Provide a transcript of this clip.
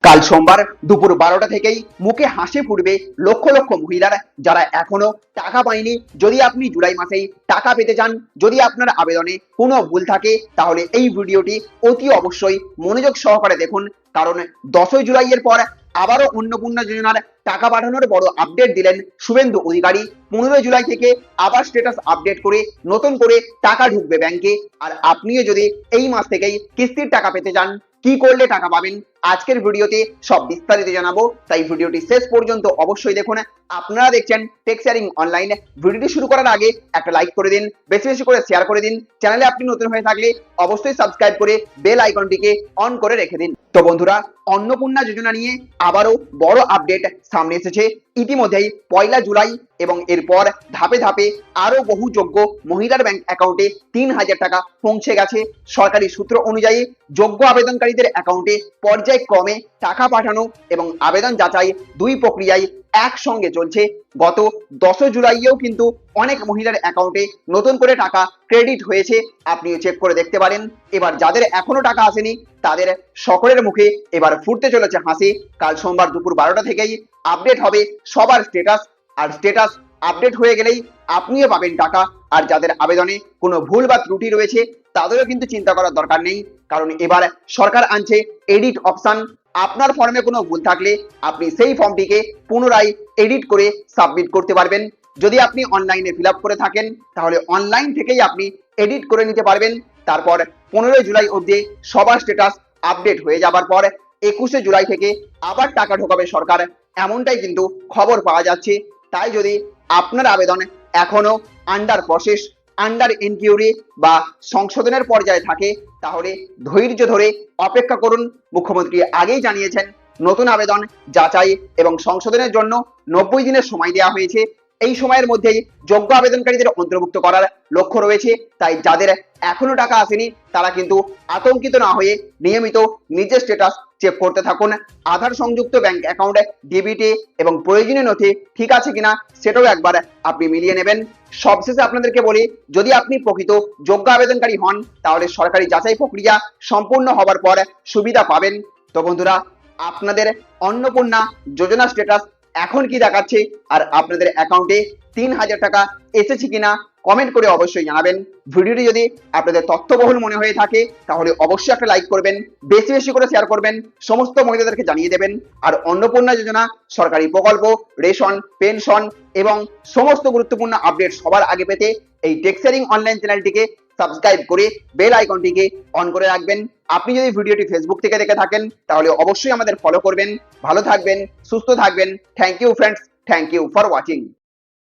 কাল সোমবার দুপুর 12টা থেকেই মুখে হাসি ফুটবে লক্ষ লক্ষ মহিলার যারা এখনো টাকা পায়নি। যদি আপনি জুলাই মাসেই টাকা পেতে চান, যদি আপনার আবেদনে কোনো ভুল থাকে, তাহলে এই ভিডিওটি অতি অবশ্যই মনোযোগ সহকারে দেখুন। কারণ 10ই জুলাইয়ের পর আবারও অন্নপূর্ণা যোজনার টাকা পাঠানোর বড় আপডেট দিলেন শুভেন্দু অধিকারী। 15 জুলাই থেকে আবার স্ট্যাটাস আপডেট করে নতুন করে টাকা ঢুকবে ব্যাংকে। আর আপনিও যদি এই মাস থেকেই কিস্তির টাকা পেতে চান, কি করলে টাকা পাবেন, আজকের ভিডিওতে সব বিস্তারিত জানাবো। তাই ভিডিওটি শেষ পর্যন্ত অবশ্যই দেখুন। আপনারা দেখছেন টেক শেয়ারিং অনলাইন। ভিডিওটি শুরু করার আগে একটা লাইক করে দিন, বেশি বেশি করে শেয়ার করে দিন। চ্যানেলে আপনি নতুন হয়ে থাকলে অবশ্যই সাবস্ক্রাইব করে বেল আইকনটিকে অন করে রেখে দিন। তো বন্ধুরা, অন্নপূর্ণা যোজনা নিয়ে আবারও বড় আপডেট সামনে এসেছে। ইতিমধ্যেই 1 জুলাই এবং এরপর ধাপে ধাপে আরো বহু যোগ্য মহিলার ব্যাংক অ্যাকাউন্টে 3000 টাকা পৌঁছে গেছে। সরকারি সূত্র অনুযায়ী যোগ্য আবেদনকারীদের অ্যাকাউন্টে পর্যায়ক্রমে টাকা পাঠানো এবং আবেদন যাচাই দুই প্রক্রিয়ায় একসঙ্গে চলছে। গত 10 জুলাইয়েও কিন্তু অনেক মহিলার অ্যাকাউন্টে নতুন করে টাকা ক্রেডিট হয়েছে, আপনি চেক করে দেখতে পারেন। এবার যাদের এখনো টাকা আসেনি, তাদের সকলের মুখে এবার ফুটতে চলেছে হাসি। কাল সোমবার দুপুর 12টা থেকেই আপডেট হবে সবার স্ট্যাটাস, আর স্ট্যাটাস আপডেট হয়ে গেলেই আপনিও পাবেন টাকা। আর যাদের আবেদনে কোনো ভুল বা ত্রুটি রয়েছে, তাদেরও কিন্তু চিন্তা করার দরকার নেই, কারণ এবার সরকার আনছে এডিট অপশন। আপনার ফর্মে কোনো ভুল থাকলে আপনি সেই ফর্মটিকে পুনরায় এডিট করে সাবমিট করতে পারবেন। যদি আপনি অনলাইনে ফিল আপ করে থাকেন, তাহলে অনলাইন থেকেই আপনি এডিট করে নিতে পারবেন। তারপর 15 জুলাই অবধি সবার স্ট্যাটাস আপডেট হয়ে যাবার পর 21 জুলাই থেকে আবার টাকা ঢোকাবে সরকার, এমনটাই কিন্তু খবর পাওয়া যাচ্ছে। তাই যদি আপনার আবেদন এখনো আন্ডার প্রসেস, আন্ডার ইনকিউরি বা সংশোধনের পর্যায়ে থাকে, তাহলে ধৈর্য ধরে অপেক্ষা করুন। মুখ্যমন্ত্রী আগেই জানিয়েছেন নতুন আবেদন যাচাই এবং সংশোধনের জন্য 90 দিনের সময় দেওয়া হয়েছে। এই সময়ের মধ্যেই যোগ্য আবেদনকারীদের অন্তর্ভুক্ত করার লক্ষ্য রয়েছে। তাই যাদের এখনো টাকা আসেনি, তারা কিন্তু আতঙ্কিত না হয়ে নিয়মিত নিজের স্ট্যাটাস চেক করতে থাকুন। আধার সংযুক্ত ব্যাংক অ্যাকাউন্ট, ডিবিটি এবং প্রয়োজনীয় নথি ঠিক আছে কিনা সেটাও একবার আপনি মিলিয়ে নেবেন। সবশেষে আপনাদেরকে বলি, যদি আপনি প্রকৃত যোগ্য আবেদনকারী হন, তাহলে সরকারি যাচাই প্রক্রিয়া সম্পূর্ণ হবার পর সুবিধা পাবেন। তো বন্ধুরা, আপনাদের অন্নপূর্ণা যোজনা স্ট্যাটাস এখন কি দেখাচ্ছে, আর আপনাদের অ্যাকাউন্টে 3000 টাকা এসেছে কিনা কমেন্ট করে অবশ্যই জানাবেন। ভিডিওটি যদি আপনাদের তথ্যবহুল মনে হয়ে থাকে, তাহলে অবশ্যই একটা লাইক করবেন, বেশি বেশি করে শেয়ার করবেন, সমস্ত মহিলাদেরকে জানিয়ে দেবেন। আর অন্নপূর্ণা যোজনা সরকারি প্রকল্প, রেশন, পেনশন এবং সমস্ত গুরুত্বপূর্ণ আপডেট সবার আগে পেতে এই টেক শেয়ারিং অনলাইন চ্যানেলটিকে সাবস্ক্রাইব করে বেল আইকনটিকে অন করে রাখবেন। আপনি যদি ভিডিওটি ফেসবুক থেকে দেখে থাকেন, তাহলে অবশ্যই আমাদের ফলো করবেন। ভালো থাকবেন, সুস্থ থাকবেন। Thank you friends, thank you for watching.